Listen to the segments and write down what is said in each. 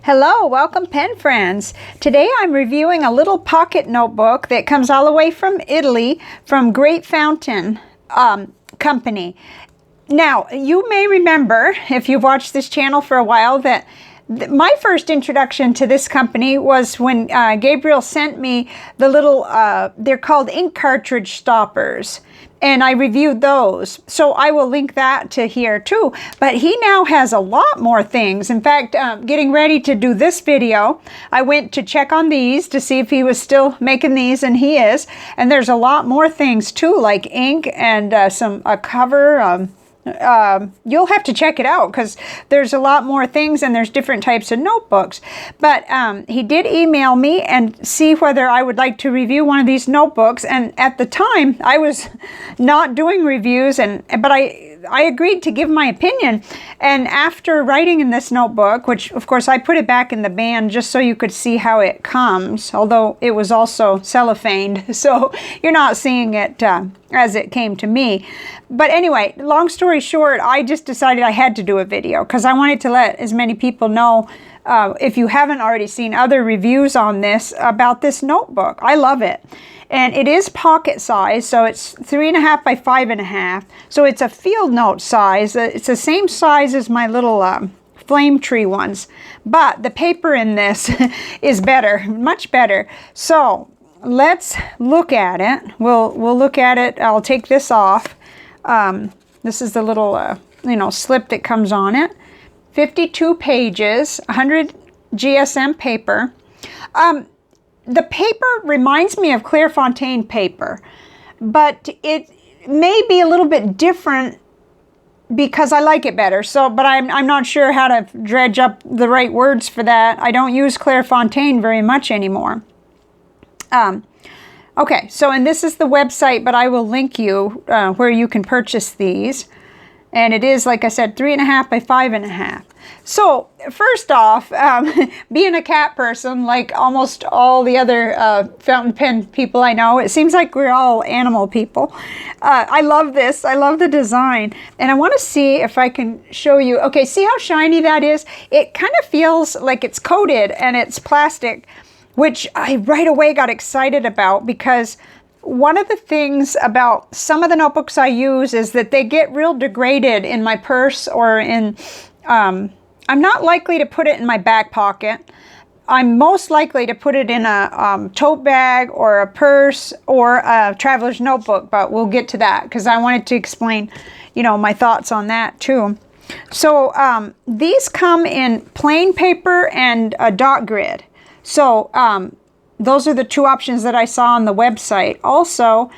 Hello, welcome pen friends. Today I'm reviewing a little pocket notebook that comes all the way from Italy from Great Fountain Company. Now, you may remember, if you've watched this channel for a while, that my first introduction to this company was when Gabriel sent me the little, they're called ink cartridge stoppers. And I reviewed those. So I will link that to here too. But he now has a lot more things. In fact, getting ready to do this video, I went to check on these to see if he was still making these, and he is. And there's a lot more things too, like ink and a cover. You'll have to check it out because there's a lot more things and there's different types of notebooks. But he did email me and see whether I would like to review one of these notebooks. And at the time, I was not doing reviews, but I agreed to give my opinion. And after writing in this notebook, which of course I put it back in the band just so you could see how it comes, although it was also cellophaned, so you're not seeing it as it came to me. But anyway, long story short, I just decided I had to do a video because I wanted to let as many people know, if you haven't already seen other reviews on this, about this notebook. I love it. And it is pocket size, so it's 3.5 by 5.5. So it's a field note size. It's the same size as my little flame tree ones. But the paper in this is better, much better. So let's look at it. We'll look at it. I'll take this off. This is the little slip that comes on it. 52 pages, 100 GSM paper. The paper reminds me of Clairefontaine paper, but it may be a little bit different because I like it better. So, but I'm not sure how to dredge up the right words for that. I don't use Clairefontaine very much anymore. Okay, so and this is the website, but I will link you where you can purchase these. And it is, like I said, 3.5 by 5.5. So first off, being a cat person, like almost all the other fountain pen people I know, it seems like we're all animal people. I love this. I love the design. And I want to see if I can show you. Okay, see how shiny that is? It kind of feels like it's coated and it's plastic, which I right away got excited about because one of the things about some of the notebooks I use is that they get real degraded in my purse or in, I'm not likely to put it in my back pocket. I'm most likely to put it in a tote bag or a purse or a traveler's notebook, but we'll get to that because I wanted to explain, my thoughts on that too. So these come in plain paper and a dot grid. So those are the two options that I saw on the website. Also,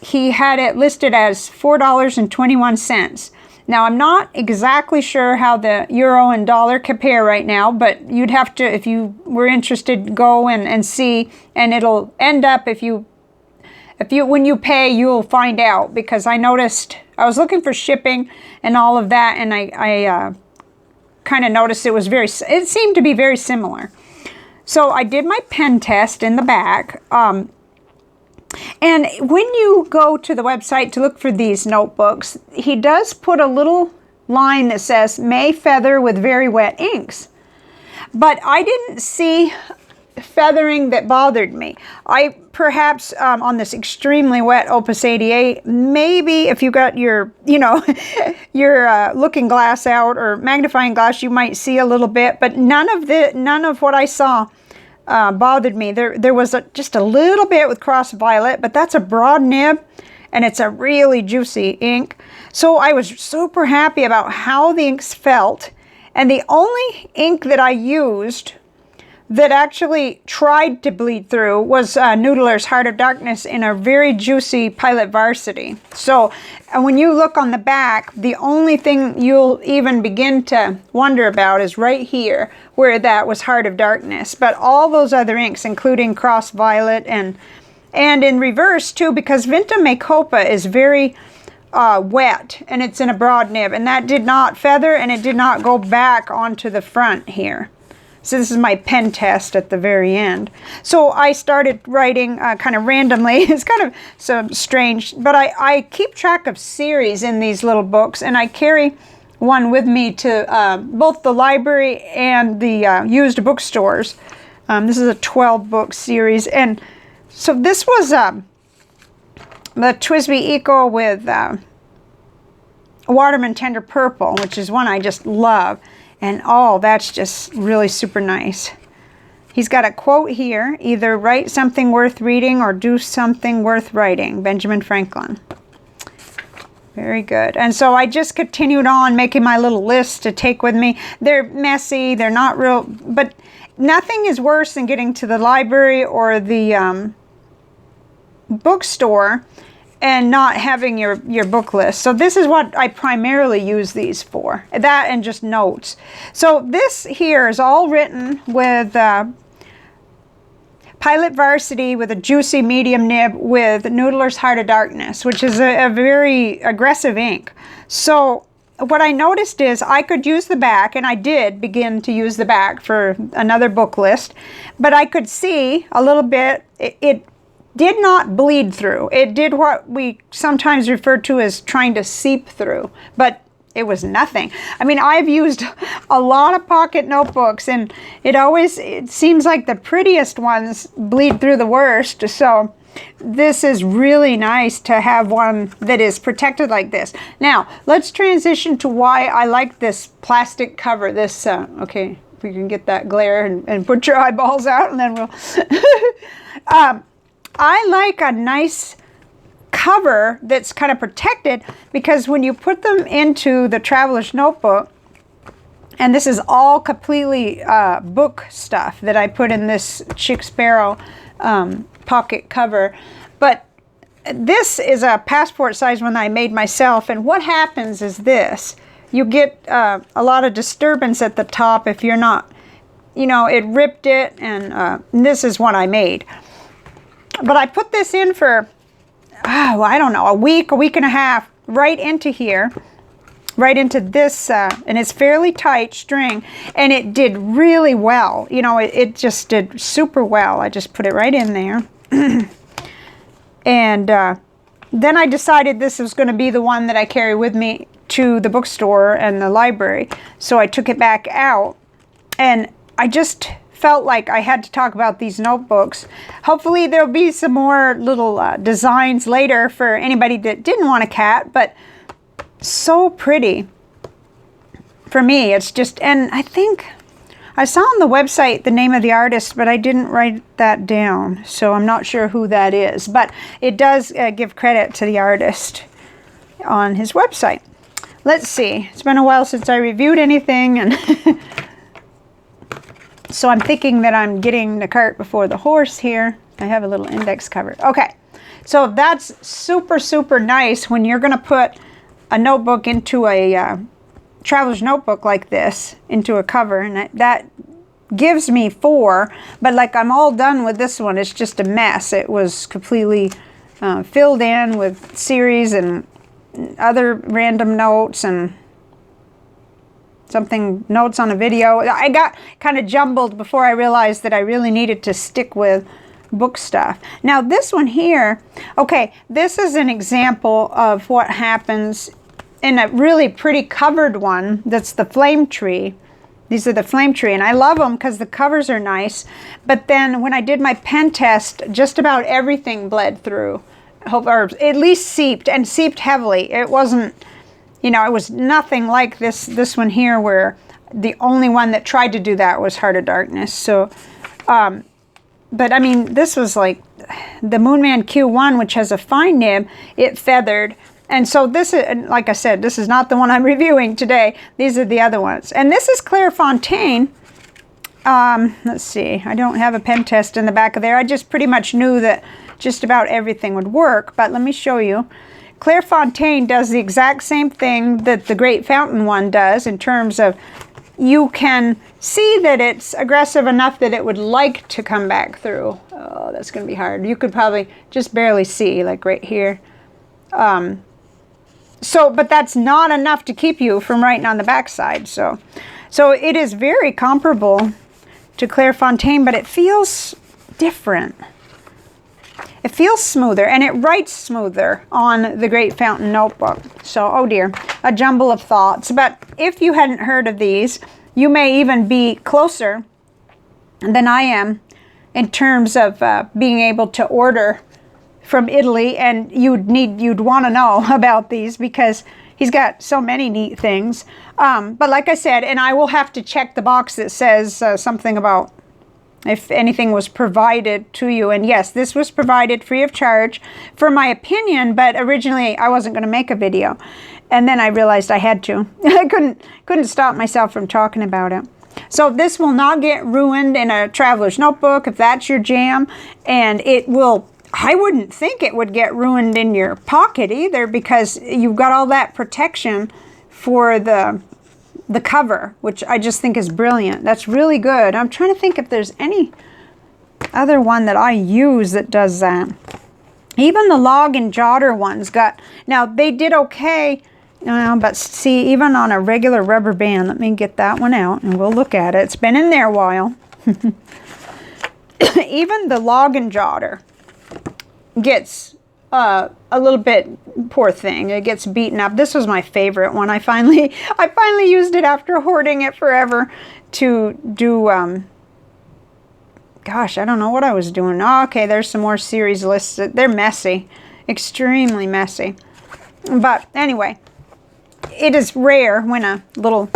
he had it listed as $4.21. Now, I'm not exactly sure how the euro and dollar compare right now, but you'd have to, if you were interested, go and see, and it'll end up, when you pay, you'll find out, because I noticed, I was looking for shipping and all of that, and I kind of noticed it seemed to be very similar. So I did my pen test in the back, and when you go to the website to look for these notebooks, he does put a little line that says, may feather with very wet inks. But I didn't see feathering that bothered me. I perhaps on this extremely wet Opus 88, maybe if you got your, your looking glass out or magnifying glass, you might see a little bit, but none of what I saw bothered me. There was just a little bit with cross violet, but that's a broad nib and it's a really juicy ink. So I was super happy about how the inks felt. And the only ink that I used that actually tried to bleed through was Noodler's Heart of Darkness in a very juicy Pilot Varsity. So when you look on the back, the only thing you'll even begin to wonder about is right here, where that was Heart of Darkness. But all those other inks, including Cross Violet and in reverse too, because Vinta Macopa is very wet and it's in a broad nib, and that did not feather and it did not go back onto the front here. So this is my pen test at the very end. So I started writing kind of randomly. It's kind of so strange, but I keep track of series in these little books, and I carry one with me to both the library and the used bookstores. This is a 12 book series, and so this was the TWSBI Eco with Waterman Tender Purple, which is one I just love, and oh, that's just really super nice. He's got a quote here, either write something worth reading or do something worth writing, Benjamin Franklin. Very good. And so I just continued on making my little list to take with me. They're messy, they're not real, but nothing is worse than getting to the library or the bookstore and not having your book list. So this is what I primarily use these for, that and just notes. So this here is all written with Pilot Varsity with a juicy medium nib with Noodler's Heart of Darkness, which is a very aggressive ink. So what I noticed is I could use the back, and I did begin to use the back for another book list, but I could see a little bit, it did not bleed through. It did what we sometimes refer to as trying to seep through, but it was nothing. I mean, I've used a lot of pocket notebooks, and it seems like the prettiest ones bleed through the worst. So this is really nice to have one that is protected like this. Now, let's transition to why I like this plastic cover. This, okay, if we can get that glare and put your eyeballs out, and then we'll... I like a nice cover that's kind of protected, because when you put them into the traveler's notebook, and this is all completely book stuff that I put in this Chick Sparrow pocket cover, but this is a passport size one that I made myself, and what happens is this: you get a lot of disturbance at the top if you're not, you know, it ripped it, and this is what I made. But I put this in for, oh, I don't know, a week and a half, right into here, right into this, and it's fairly tight string, and it did really well. You know, it just did super well. I just put it right in there. And then I decided this was going to be the one that I carry with me to the bookstore and the library. So I took it back out, and I just felt like I had to talk about these notebooks. Hopefully there'll be some more little designs later for anybody that didn't want a cat, but so pretty. For me, it's just, and I think I saw on the website the name of the artist, but I didn't write that down, so I'm not sure who that is, but it does give credit to the artist on his website. Let's see, it's been a while since I reviewed anything, and so I'm thinking that I'm getting the cart before the horse here. I have a little index cover. Okay, so that's super, super nice when you're going to put a notebook into a traveler's notebook like this, into a cover, and that gives me 4, but like I'm all done with this one. It's just a mess. It was completely filled in with series and other random notes and notes on a video. I got kind of jumbled before I realized that I really needed to stick with book stuff. Now this one here, okay, this is an example of what happens in a really pretty covered one. That's the Flame Tree. These are the Flame Tree, and I love them because the covers are nice, but then when I did my pen test, just about everything bled through, or at least seeped, and seeped heavily. It wasn't, you know, it was nothing like this one here, where the only one that tried to do that was Heart of Darkness. So, but I mean, this was like the Moonman Q1, which has a fine nib, it feathered. And so this is, like I said, this is not the one I'm reviewing today. These are the other ones. And this is Clairefontaine. Let's see, I don't have a pen test in the back of there. I just pretty much knew that just about everything would work, but let me show you. Clairefontaine does the exact same thing that the Great Fountain one does, in terms of you can see that it's aggressive enough that it would like to come back through. Oh, that's going to be hard. You could probably just barely see, like right here. But that's not enough to keep you from writing on the back side. So it is very comparable to Clairefontaine, but it feels different. it feels smoother, and it writes smoother on the Great Fountain notebook. So, oh dear, a jumble of thoughts. But if you hadn't heard of these, you may even be closer than I am in terms of being able to order from Italy, and you'd want to know about these because he's got so many neat things. But like I said, and I will have to check the box that says something about if anything was provided to you. And yes, this was provided free of charge for my opinion, but originally I wasn't going to make a video. And then I realized I had to. I couldn't stop myself from talking about it. So this will not get ruined in a traveler's notebook if that's your jam. And it will, I wouldn't think it would get ruined in your pocket either, because you've got all that protection for the cover, which I just think is brilliant. That's really good. I'm trying to think if there's any other one that I use that does that. Even the log and jotter ones got, now they did okay, but see, even on a regular rubber band, let me get that one out and we'll look at it. It's been in there a while. Even the log and jotter gets a little bit, poor thing, it gets beaten up. This was my favorite one. I finally used it after hoarding it forever to do, gosh, I don't know what I was doing. Oh, okay, there's some more series lists. They're messy, extremely messy. But anyway, it is rare when a little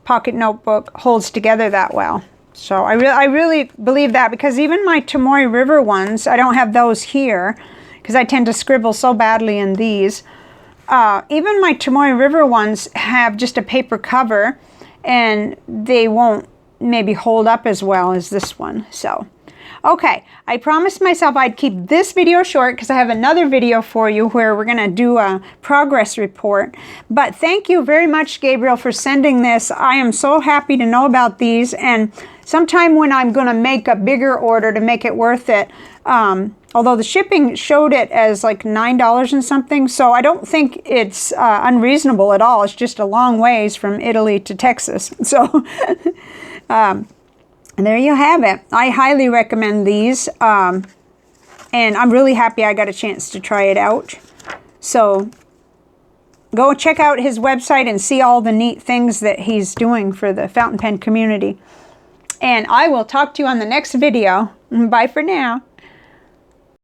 pocket notebook holds together that well. So I really believe that, because even my Tomoe River ones, I don't have those here because I tend to scribble so badly in these. Even my Tomoe River ones have just a paper cover, and they won't maybe hold up as well as this one. So, okay, I promised myself I'd keep this video short because I have another video for you where we're going to do a progress report. But thank you very much, Gabriel, for sending this. I am so happy to know about these, and sometime when I'm going to make a bigger order to make it worth it, although the shipping showed it as like $9 and something, so I don't think it's unreasonable at all. It's just a long ways from Italy to Texas. So there you have it. I highly recommend these, and I'm really happy I got a chance to try it out. So go check out his website and see all the neat things that he's doing for the fountain pen community. And I will talk to you on the next video. Bye for now.